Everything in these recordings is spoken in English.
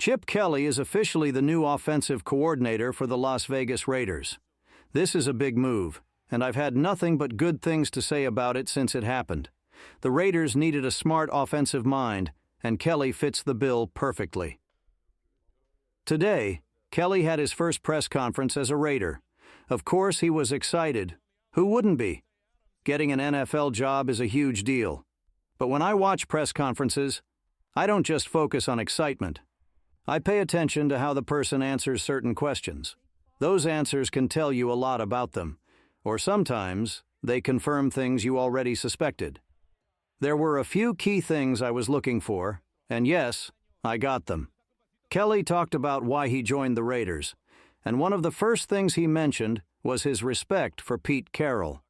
Chip Kelly is officially the new offensive coordinator for the Las Vegas Raiders. This is a big move, and I've had nothing but good things to say about it since it happened. The Raiders needed a smart offensive mind, and Kelly fits the bill perfectly. Today, Kelly had his first press conference as a Raider. Of course, he was excited. Who wouldn't be? Getting an NFL job is a huge deal. But when I watch press conferences, I don't just focus on excitement. I pay attention to how the person answers certain questions. Those answers can tell you a lot about them, or sometimes they confirm things you already suspected. There were a few key things I was looking for, and yes, I got them. Kelly talked about why he joined the Raiders, and one of the first things he mentioned was his respect for Pete Carroll.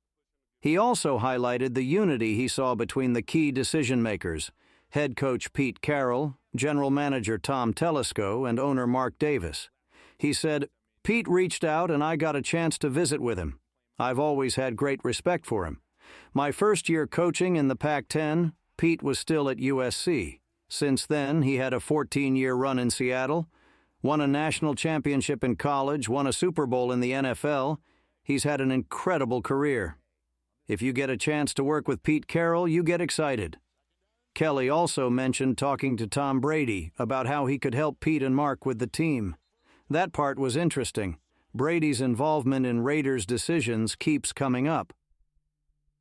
He also highlighted the unity he saw between the key decision-makers, head coach Pete Carroll, general manager Tom Telesco, and owner Mark Davis. He said, "Pete reached out and I got a chance to visit with him. I've always had great respect for him. My first year coaching in the Pac-10, Pete was still at USC. Since then, he had a 14-year run in Seattle, won a national championship in college, won a Super Bowl in the NFL. He's had an incredible career. If you get a chance to work with Pete Carroll, you get excited." Kelly also mentioned talking to Tom Brady about how he could help Pete and Mark with the team. That part was interesting. Brady's involvement in Raiders' decisions keeps coming up.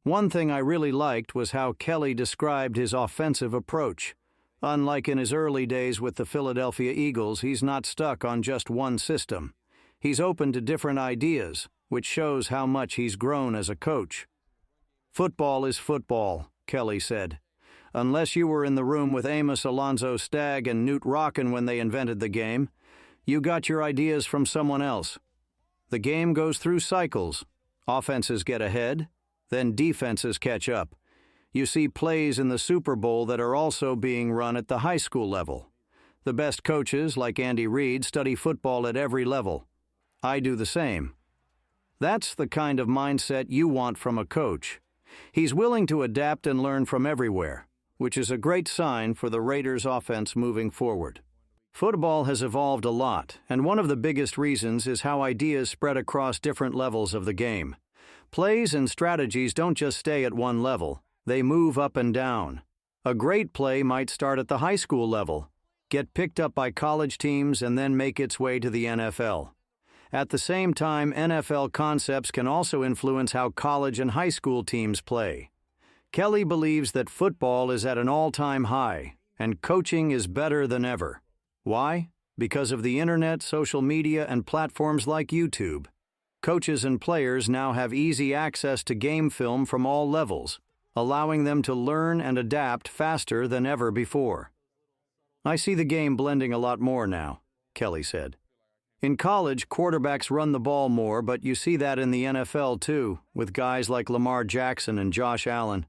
One thing I really liked was how Kelly described his offensive approach. Unlike in his early days with the Philadelphia Eagles, he's not stuck on just one system. He's open to different ideas, which shows how much he's grown as a coach. "Football is football," Kelly said. "Unless you were in the room with Amos Alonzo Stagg and Knute Rockne when they invented the game, you got your ideas from someone else. The game goes through cycles. Offenses get ahead, then defenses catch up. You see plays in the Super Bowl that are also being run at the high school level. The best coaches, like Andy Reid, study football at every level. I do the same." That's the kind of mindset you want from a coach. He's willing to adapt and learn from everywhere, which is a great sign for the Raiders' offense moving forward. Football has evolved a lot, and one of the biggest reasons is how ideas spread across different levels of the game. Plays and strategies don't just stay at one level, they move up and down. A great play might start at the high school level, get picked up by college teams, and then make its way to the NFL. At the same time, NFL concepts can also influence how college and high school teams play. Kelly believes that football is at an all-time high, and coaching is better than ever. Why? Because of the internet, social media, and platforms like YouTube. Coaches and players now have easy access to game film from all levels, allowing them to learn and adapt faster than ever before. "I see the game blending a lot more now," Kelly said. "In college, quarterbacks run the ball more, but you see that in the NFL too, with guys like Lamar Jackson and Josh Allen.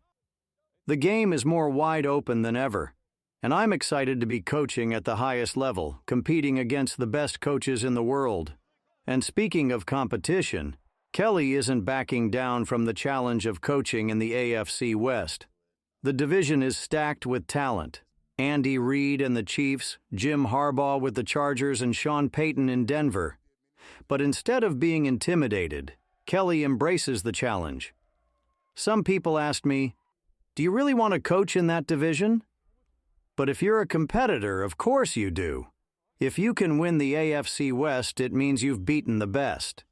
The game is more wide open than ever, and I'm excited to be coaching at the highest level, competing against the best coaches in the world." And speaking of competition, Kelly isn't backing down from the challenge of coaching in the AFC West. The division is stacked with talent. Andy Reid and the Chiefs, Jim Harbaugh with the Chargers, and Sean Payton in Denver. But instead of being intimidated, Kelly embraces the challenge. "Some people asked me, 'Do you really want to coach in that division?' But if you're a competitor, of course you do. If you can win the AFC West, it means you've beaten the best.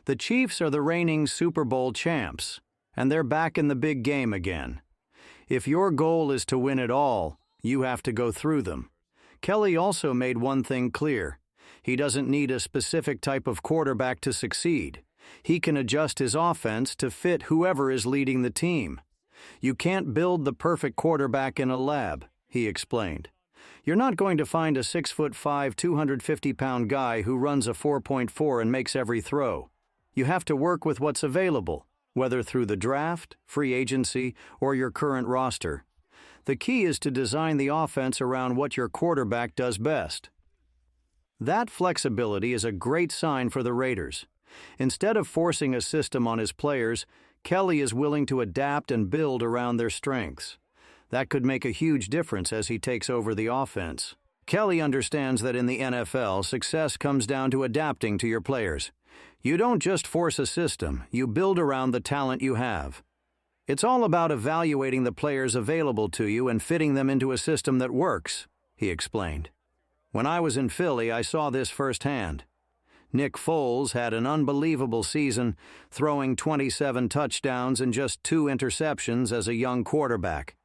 The Chiefs are the reigning Super Bowl champs, and they're back in the big game again. If your goal is to win it all, you have to go through them." Kelly also made one thing clear. He doesn't need a specific type of quarterback to succeed. He can adjust his offense to fit whoever is leading the team. "You can't build the perfect quarterback in a lab," he explained. "You're not going to find a 6'5", 250-pound guy who runs a 4.4 and makes every throw. You have to work with what's available, whether through the draft, free agency, or your current roster. The key is to design the offense around what your quarterback does best." That flexibility is a great sign for the Raiders. Instead of forcing a system on his players, Kelly is willing to adapt and build around their strengths. That could make a huge difference as he takes over the offense. Kelly understands that in the NFL, success comes down to adapting to your players. You don't just force a system, you build around the talent you have. It's all about evaluating the players available to you and fitting them into a system that works, he explained. When I was in Philly, I saw this firsthand. Nick Foles had an unbelievable season, throwing 27 touchdowns and just 2 interceptions as a young quarterback.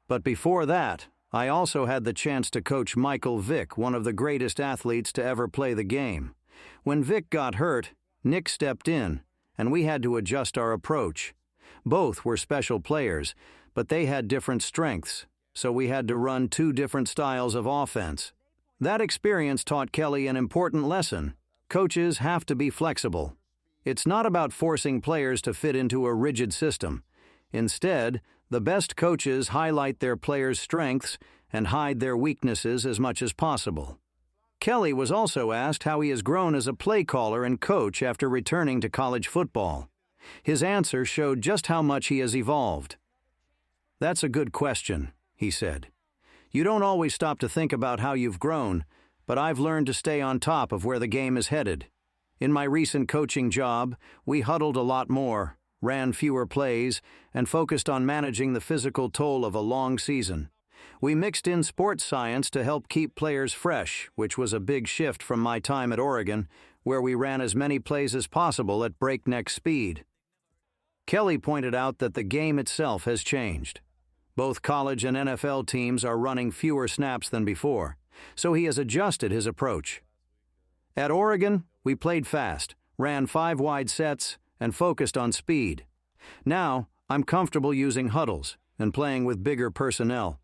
But before that, I also had the chance to coach Michael Vick, one of the greatest athletes to ever play the game. When Vick got hurt, Nick stepped in, and we had to adjust our approach. Both were special players, but they had different strengths, so we had to run 2 different styles of offense. That experience taught Kelly an important lesson. Coaches have to be flexible. It's not about forcing players to fit into a rigid system. Instead, the best coaches highlight their players' strengths and hide their weaknesses as much as possible. Kelly was also asked how he has grown as a play caller and coach after returning to college football. His answer showed just how much he has evolved. "That's a good question," he said. "You don't always stop to think about how you've grown, but I've learned to stay on top of where the game is headed. In my recent coaching job, we huddled a lot more, ran fewer plays, and focused on managing the physical toll of a long season. We mixed in sports science to help keep players fresh, which was a big shift from my time at Oregon, where we ran as many plays as possible at breakneck speed." Kelly pointed out that the game itself has changed. Both college and NFL teams are running fewer snaps than before, so he has adjusted his approach. "At Oregon, we played fast, ran 5 wide sets, and focused on speed. Now, I'm comfortable using huddles and playing with bigger personnel.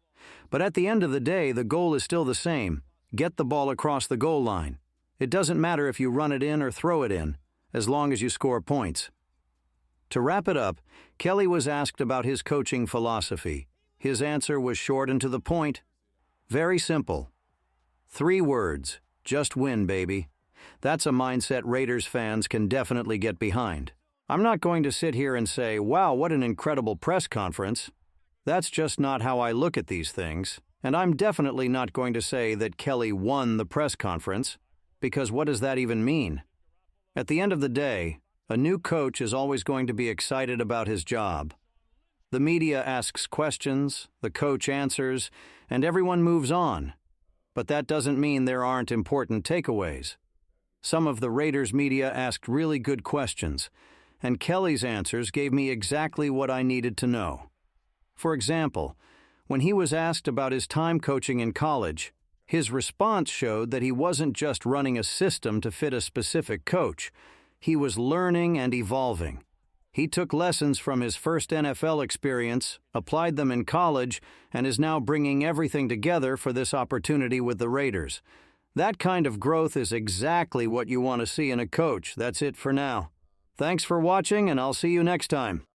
But at the end of the day, the goal is still the same: get the ball across the goal line. It doesn't matter if you run it in or throw it in, as long as you score points." To wrap it up, Kelly was asked about his coaching philosophy. His answer was short and to the point. Very simple. 3 words: just win, baby. That's a mindset Raiders fans can definitely get behind. I'm not going to sit here and say, "Wow, what an incredible press conference." That's just not how I look at these things, and I'm definitely not going to say that Kelly won the press conference, because what does that even mean? At the end of the day, a new coach is always going to be excited about his job. The media asks questions, the coach answers, and everyone moves on. But that doesn't mean there aren't important takeaways. Some of the Raiders media asked really good questions, and Kelly's answers gave me exactly what I needed to know. For example, when he was asked about his time coaching in college, his response showed that he wasn't just running a system to fit a specific coach. He was learning and evolving. He took lessons from his first NFL experience, applied them in college, and is now bringing everything together for this opportunity with the Raiders. That kind of growth is exactly what you want to see in a coach. That's it for now. Thanks for watching, and I'll see you next time.